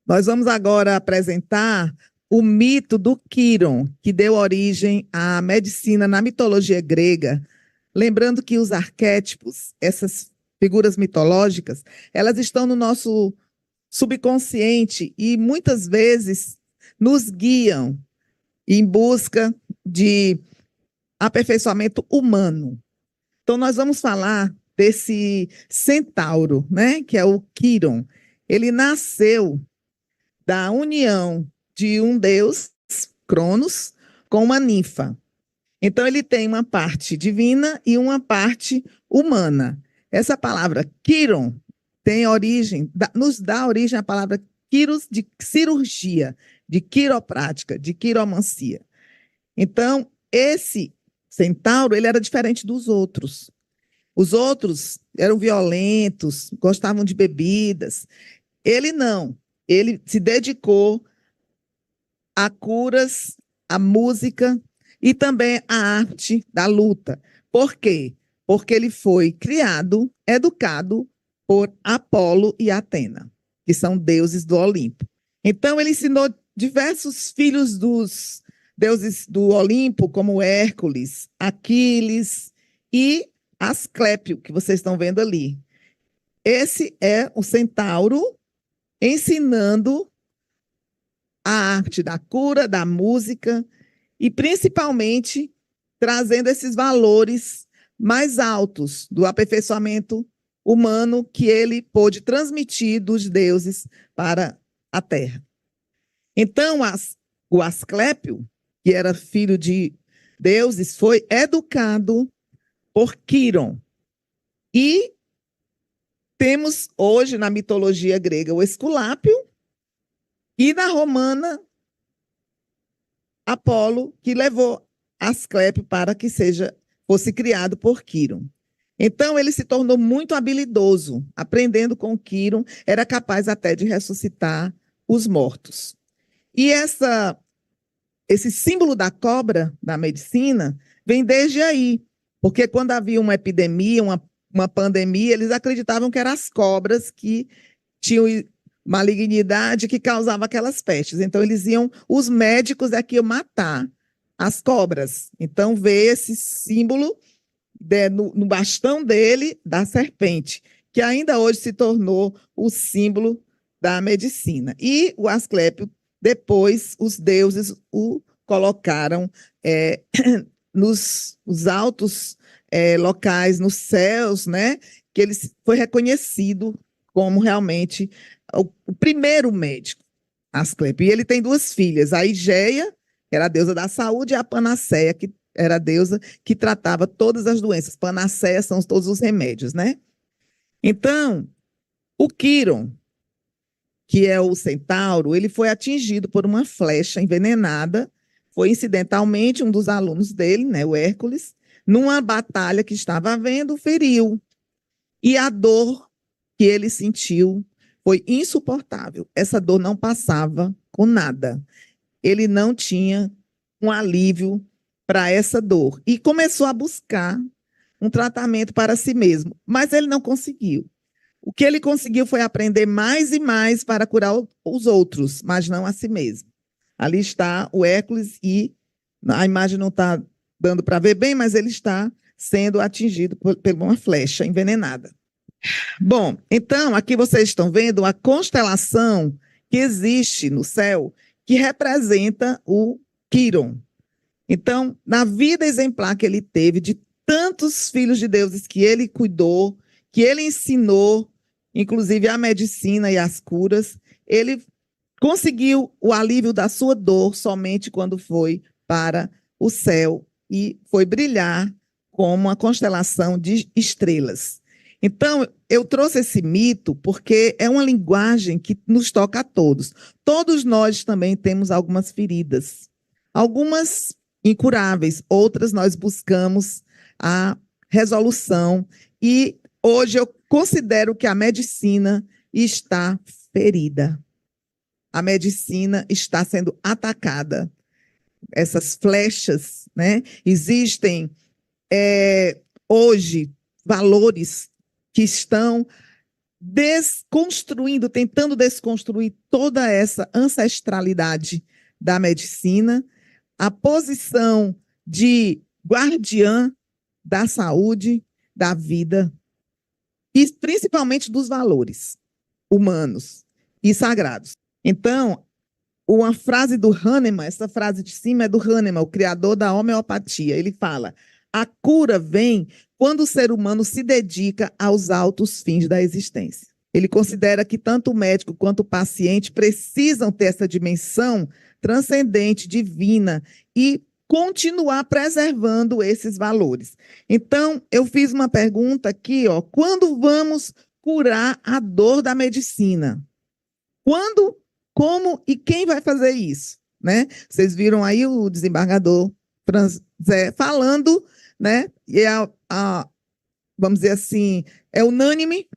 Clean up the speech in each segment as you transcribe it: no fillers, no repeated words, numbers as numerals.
Nós vamos agora apresentar o mito do Quiron, que deu origem à medicina na mitologia grega. Lembrando que os arquétipos, essas figuras mitológicas, elas estão no nosso subconsciente e muitas vezes nos guiam em busca de aperfeiçoamento humano. Então, nós vamos falar desse centauro, né, que é o Quiron. Ele nasceu da união de um deus, Cronos, com uma ninfa. Então, ele tem uma parte divina e uma parte humana. Essa palavra Quiron tem origem, nos dá origem à palavra quiros, de cirurgia, de quiroprática, de quiromancia. Então, esse centauro, ele era diferente dos outros. Os outros eram violentos, gostavam de bebidas. Ele não. Ele se dedicou a curas, a música e também a arte da luta. Por quê? Porque ele foi criado, educado por Apolo e Atena, que são deuses do Olimpo. Então, ele ensinou diversos filhos dos deuses do Olimpo, como Hércules, Aquiles e Asclépio, que vocês estão vendo ali. Esse é o centauro ensinando a arte da cura, da música e principalmente trazendo esses valores mais altos do aperfeiçoamento humano que ele pôde transmitir dos deuses para a terra. Então, o Asclépio, que era filho de deuses, foi educado por Quiron. E temos hoje na mitologia grega o Esculápio e na romana Apolo, que levou Asclépio para que fosse criado por Quiron. Então, ele se tornou muito habilidoso, aprendendo com Quiron, era capaz até de ressuscitar os mortos. E esse símbolo da cobra da medicina vem desde aí, porque quando havia uma epidemia, uma pandemia, eles acreditavam que eram as cobras que tinham malignidade que causava aquelas pestes. Então, os médicos que iam matar as cobras. Então, veio esse símbolo no bastão dele da serpente, que ainda hoje se tornou o símbolo da medicina. E o Asclépio, depois, os deuses o colocaram nos altos locais, nos céus, né? Que ele foi reconhecido como realmente o primeiro médico, Asclépio. E ele tem duas filhas, a Igeia, que era a deusa da saúde, e a Panaceia, que era a deusa que tratava todas as doenças. Panaceia são todos os remédios, né? Então, o Quiron, que é o centauro, ele foi atingido por uma flecha envenenada, foi incidentalmente um dos alunos dele, né, o Hércules, numa batalha que estava havendo, feriu. E a dor que ele sentiu foi insuportável. Essa dor não passava com nada. Ele não tinha um alívio para essa dor. E começou a buscar um tratamento para si mesmo, mas ele não conseguiu. O que ele conseguiu foi aprender mais e mais para curar os outros, mas não a si mesmo. Ali está o Hércules e a imagem não está dando para ver bem, mas ele está sendo atingido por uma flecha envenenada. Bom, então aqui vocês estão vendo a constelação que existe no céu, que representa o Quiron. Então, na vida exemplar que ele teve, de tantos filhos de deuses que ele cuidou, que ele ensinou, inclusive a medicina e as curas, ele conseguiu o alívio da sua dor somente quando foi para o céu e foi brilhar como uma constelação de estrelas. Então, eu trouxe esse mito porque é uma linguagem que nos toca a todos. Todos nós também temos algumas feridas, algumas incuráveis, outras nós buscamos a resolução. E hoje eu considero que a medicina está ferida. A medicina está sendo atacada. Essas flechas, né? Existem hoje valores que estão desconstruindo, tentando desconstruir toda essa ancestralidade da medicina, a posição de guardiã da saúde, da vida, e principalmente dos valores humanos e sagrados. Então, uma frase do Hahnemann, essa frase de cima é do Hahnemann, o criador da homeopatia. Ele fala: a cura vem quando o ser humano se dedica aos altos fins da existência. Ele considera que tanto o médico quanto o paciente precisam ter essa dimensão transcendente, divina, e continuar preservando esses valores. Então, eu fiz uma pergunta aqui, ó: quando vamos curar a dor da medicina? Quando, como e quem vai fazer isso? Né? Vocês viram aí o desembargador Franzé falando, né? E vamos dizer assim, é unânime,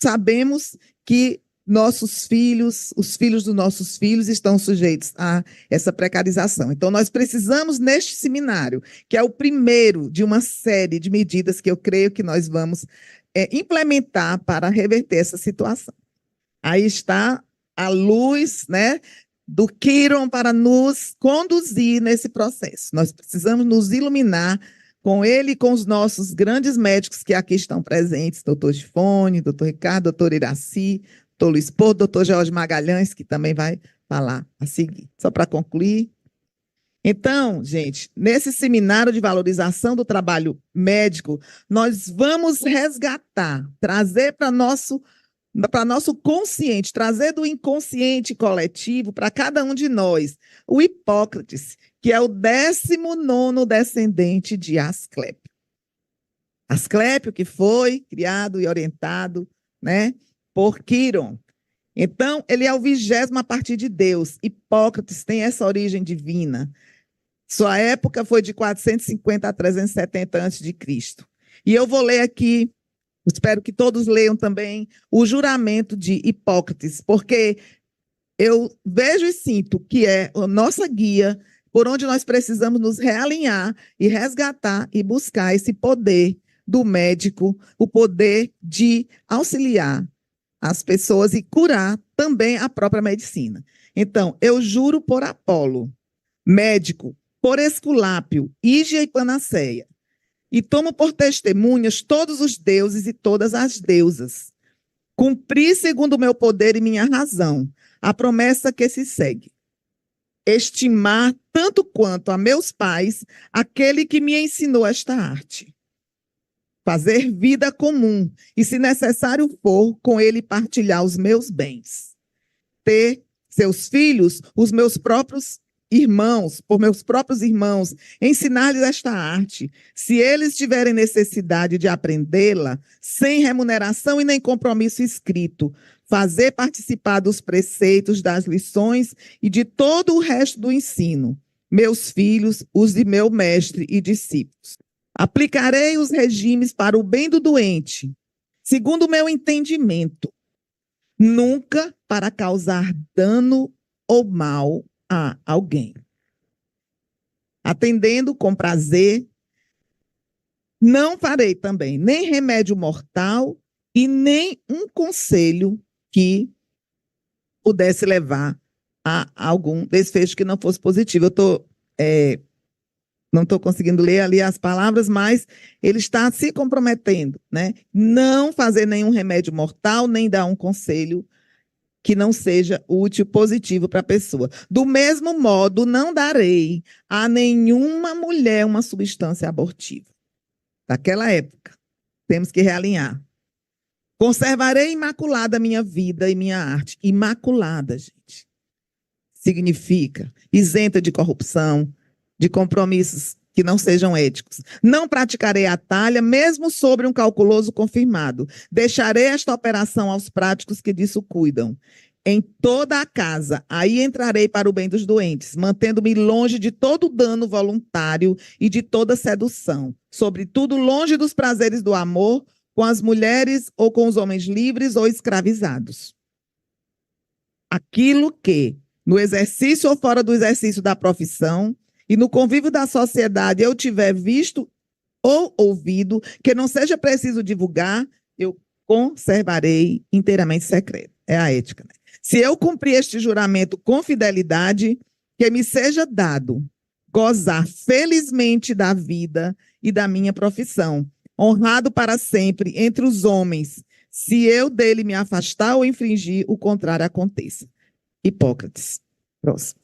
sabemos que nossos filhos, os filhos dos nossos filhos estão sujeitos a essa precarização. Então, nós precisamos, neste seminário, que é o primeiro de uma série de medidas que eu creio que nós vamos implementar para reverter essa situação. Aí está a luz, né, do Quirón para nos conduzir nesse processo. Nós precisamos nos iluminar com ele e com os nossos grandes médicos que aqui estão presentes, doutor Gifone, doutor Ricardo, doutor Iraci, doutor Luiz Porto, doutor Jorge Magalhães, que também vai falar a seguir. Só para concluir. Então, gente, nesse seminário de valorização do trabalho médico, nós vamos resgatar, trazer para nosso consciente, trazer do inconsciente coletivo para cada um de nós, o Hipócrates, que é o 19º descendente de Asclépio. Asclépio, que foi criado e orientado, né, por Quirón. Então, ele é o 20º a partir de Deus. Hipócrates tem essa origem divina. Sua época foi de 450 a 370 a.C. E eu vou ler aqui, espero que todos leiam também, o juramento de Hipócrates, porque eu vejo e sinto que é a nossa guia por onde nós precisamos nos realinhar e resgatar e buscar esse poder do médico, o poder de auxiliar as pessoas e curar também a própria medicina. Então, eu juro por Apolo, médico, por Esculápio, Ígia e Panaceia, e tomo por testemunhas todos os deuses e todas as deusas. Cumpri segundo o meu poder e minha razão a promessa que se segue. Estimar tanto quanto a meus pais aquele que me ensinou esta arte. Fazer vida comum e, se necessário for, com ele partilhar os meus bens. Ter seus filhos, os meus próprios irmãos, por meus próprios irmãos, ensinar-lhes esta arte, se eles tiverem necessidade de aprendê-la, sem remuneração e nem compromisso escrito, fazer participar dos preceitos, das lições e de todo o resto do ensino, meus filhos, os de meu mestre e discípulos. Aplicarei os regimes para o bem do doente, segundo o meu entendimento, nunca para causar dano ou mal a alguém. Atendendo com prazer, não farei também nem remédio mortal e nem um conselho que pudesse levar a algum desfecho que não fosse positivo. Eu não estou conseguindo ler ali as palavras, mas ele está se comprometendo, né? Não fazer nenhum remédio mortal, nem dar um conselho que não seja útil, positivo para a pessoa. Do mesmo modo, não darei a nenhuma mulher uma substância abortiva. Daquela época, temos que realinhar. Conservarei imaculada a minha vida e minha arte. Imaculada, gente. Significa isenta de corrupção, de compromissos que não sejam éticos. Não praticarei a talha, mesmo sobre um calculoso confirmado. Deixarei esta operação aos práticos que disso cuidam. Em toda a casa, aí entrarei para o bem dos doentes, mantendo-me longe de todo dano voluntário e de toda sedução, sobretudo longe dos prazeres do amor, com as mulheres ou com os homens livres ou escravizados. Aquilo que, no exercício ou fora do exercício da profissão, e no convívio da sociedade eu tiver visto ou ouvido, que não seja preciso divulgar, eu conservarei inteiramente secreto. É a ética, né? Se eu cumprir este juramento com fidelidade, que me seja dado gozar felizmente da vida e da minha profissão, honrado para sempre entre os homens. Se eu dele me afastar ou infringir, o contrário aconteça. Hipócrates. Próximo.